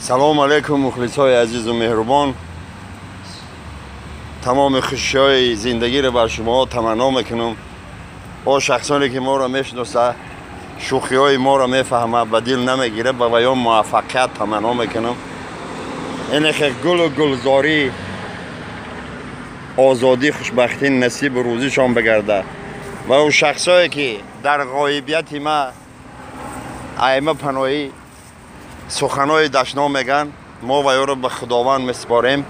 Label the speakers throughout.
Speaker 1: салому алейкум мухлисои азизу меҳрубон. тамоми хушиҳои зиндагиро бар шумо таманно мекунам. о шахсоне ки моро мешиноса, шӯхиҳои моро мефаҳма, ба дил намегира, ба ваён муваффақият таманно мекунам. инахе гулу гулзорӣ, озодӣ, хушбахтӣ насибу рӯзишон бигарда. ва ӯ шахсое ки дар ғоибияти ма айма паноҳӣ суханои дашно меган, мо ваёро ба худованд месупорем.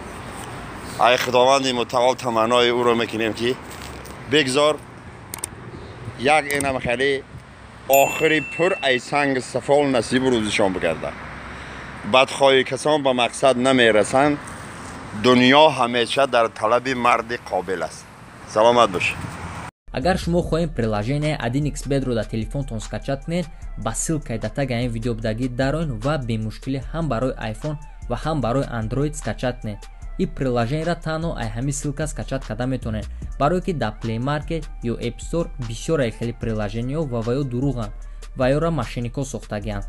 Speaker 1: ай худованди мутаол таманнои ӯро мекунем ки бигзор як инам хеле охири пур ай санги сафол насибу рӯзишон бигарда. бадхоҳи касон ба мақсад намерасанд. дунё ҳамеша дар талаби марди қобил аст. саломат бошед.
Speaker 2: агар шумо хоҳем приложение 1xbet-ро дар телефонтон скачат кунед, ба ссилкаи дар таги ин видео бидагӣ дароин ва бемушкилӣ ҳам барои iPhone ва ҳам барои Android скачат кунед. ин приложениеро танҳо ай ҳамин ссилка скачат карда метавонед, барое ки дар Play Market ё App Store бисёр хеле приложениҳо ва ё дурӯғанд ва ёро мошеннико сохтагианд.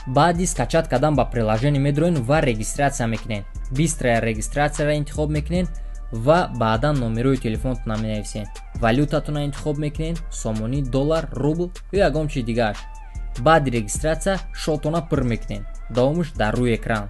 Speaker 2: баъди скачат кардан ба приложение медроен ва регистратсия мекунед. бистрая регистратсияро интихоб мекунед ва баъдан номерои телефонтона менависед. валютатона интихоб мекунед, сомонӣ, доллар, рубл ё ягон чиз дигааш. баъди регистратсия шотона пур мекунед. давомиш дар рӯи экран.